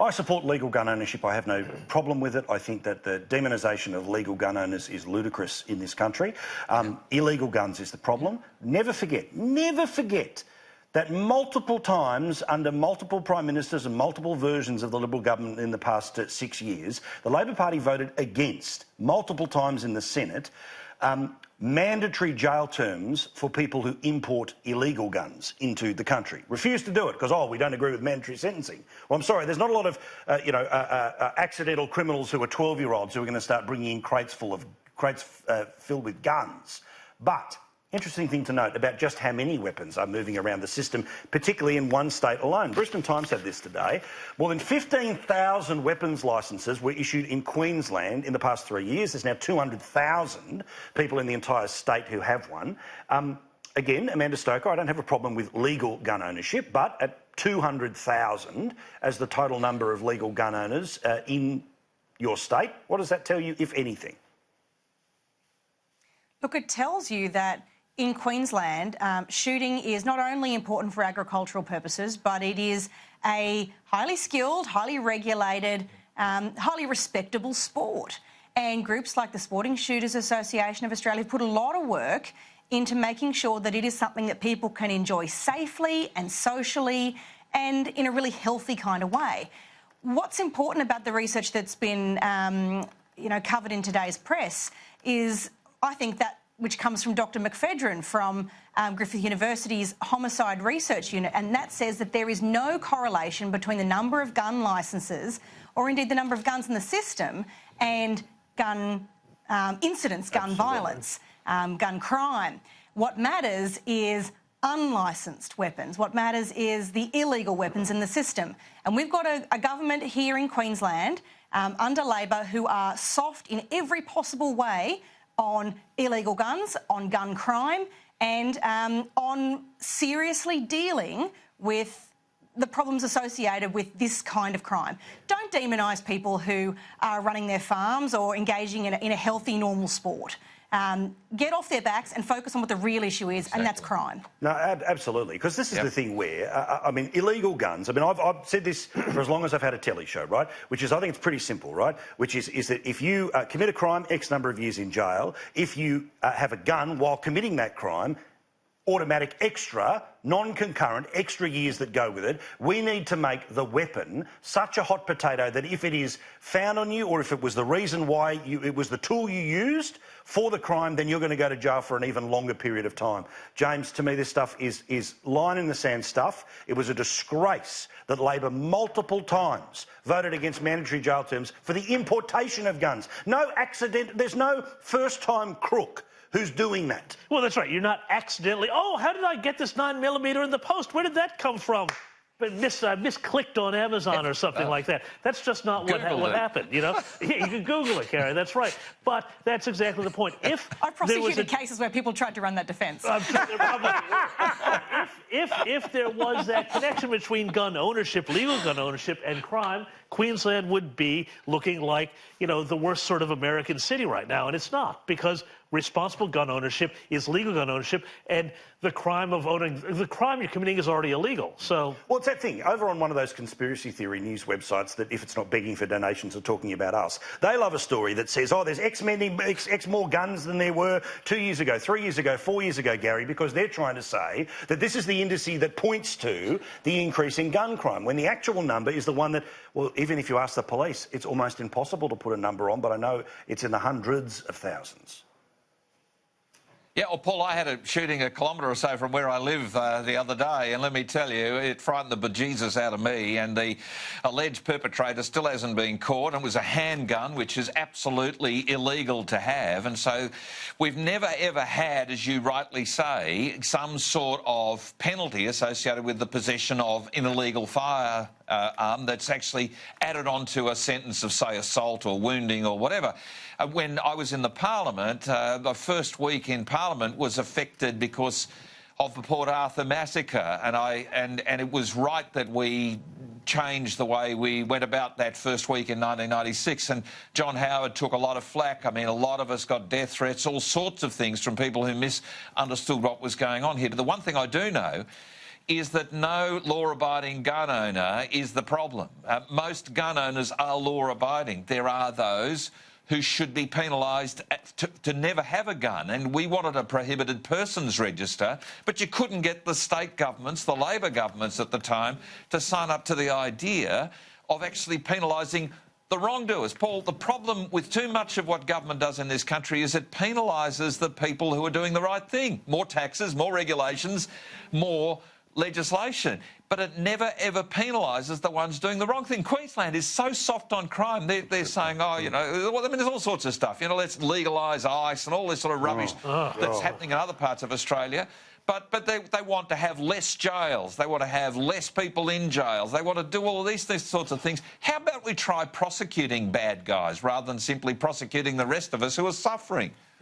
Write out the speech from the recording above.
I support legal gun ownership. I have no problem with it. I think that the demonisation of legal gun owners is ludicrous in this country. Illegal guns is the problem. Never forget that multiple times under multiple Prime Ministers and multiple versions of the Liberal government in the past 6 years, the Labor Party voted against, multiple times in the Senate, mandatory jail terms for people who import illegal guns into the country. Refused to do it because, we don't agree with mandatory sentencing. Well, I'm sorry, there's not a lot of, accidental criminals who are 12-year-olds who are going to start bringing in crates filled with guns. But interesting thing to note about just how many weapons are moving around the system, particularly in one state alone. Brisbane Times had this today. More than 15,000 weapons licences were issued in Queensland in the past 3 years. There's now 200,000 people in the entire state who have one. Again, Amanda Stoker, I don't have a problem with legal gun ownership, but at 200,000 as the total number of legal gun owners in your state, what does that tell you, if anything? Look, it tells you that in Queensland, shooting is not only important for agricultural purposes, but it is a highly skilled, highly regulated, highly respectable sport. And groups like the Sporting Shooters Association of Australia put a lot of work into making sure that it is something that people can enjoy safely and socially and in a really healthy kind of way. What's important about the research that's been, covered in today's press is, I think, that which comes from Dr McPhedran from Griffith University's Homicide Research Unit, and that says that there is no correlation between the number of gun licences or indeed the number of guns in the system and gun incidents, gun violence, gun crime. What matters is unlicensed weapons. What matters is the illegal weapons in the system. And we've got a government here in Queensland under Labor who are soft in every possible way on illegal guns, on gun crime, and on seriously dealing with the problems associated with this kind of crime. Don't demonise people who are running their farms or engaging in a healthy, normal sport. Get off their backs and focus on what the real issue is, and that's crime. No, absolutely, because this is the thing where, illegal guns, I've said this for as long as I've had a telly show, right, which is, I think it's pretty simple, right, which is that if you commit a crime, X number of years in jail, if you have a gun while committing that crime, automatic extra, non-concurrent, extra years that go with it. We need to make the weapon such a hot potato that if it is found on you or if it was the reason why it was the tool you used for the crime, then you're going to go to jail for an even longer period of time. James, to me, this stuff is line in the sand stuff. It was a disgrace that Labor multiple times voted against mandatory jail terms for the importation of guns. No accident, there's no first-time crook who's doing that. Well, that's right. You're not accidentally, how did I get this 9mm in the post? Where did that come from? Misclicked on Amazon or something like that. That's just not what happened, you know? You can Google it, Carrie, that's right. But that's exactly the point. I've prosecuted cases where people tried to run that defence. I'm sure there probably if there was that connection between gun ownership, legal gun ownership, and crime, Queensland would be looking like, the worst sort of American city right now. And it's not, because responsible gun ownership is legal gun ownership, and the crime you're committing is already illegal. So, well, it's that thing over on one of those conspiracy theory news websites that, if it's not begging for donations, are talking about us. They love a story that says, there's X more guns than there were 2 years ago, 3 years ago, 4 years ago, Gary, because they're trying to say that this is the indice that points to the increase in gun crime, when the actual number is the one that, well, even if you ask the police, it's almost impossible to put a number on, but I know it's in the hundreds of thousands. Yeah, well, Paul, I had a shooting a kilometre or so from where I live the other day, and let me tell you, it frightened the bejesus out of me, and the alleged perpetrator still hasn't been caught. It was a handgun, which is absolutely illegal to have, and so we've never, ever had, as you rightly say, some sort of penalty associated with the possession of an illegal firearm that's actually added onto a sentence of, say, assault or wounding or whatever. When I was in the Parliament, the first week in Parliament was affected because of the Port Arthur massacre, and it was right that we changed the way we went about that first week in 1996. And John Howard took a lot of flack. A lot of us got death threats, all sorts of things from people who misunderstood what was going on here. But the one thing I do know is that no law-abiding gun owner is the problem. Most gun owners are law-abiding. There are those who should be penalised to never have a gun. And we wanted a prohibited persons register, but you couldn't get the state governments, the Labor governments at the time, to sign up to the idea of actually penalising the wrongdoers. Paul, the problem with too much of what government does in this country is it penalises the people who are doing the right thing. More taxes, more regulations, more legislation. But it never, ever penalises the ones doing the wrong thing. Queensland is so soft on crime. They're saying, oh, you know, well, I mean, there's all sorts of stuff. You know, let's legalise ICE and all this sort of rubbish that's happening in other parts of Australia. But they want to have less jails. They want to have less people in jails. They want to do all of these sorts of things. How about we try prosecuting bad guys rather than simply prosecuting the rest of us who are suffering?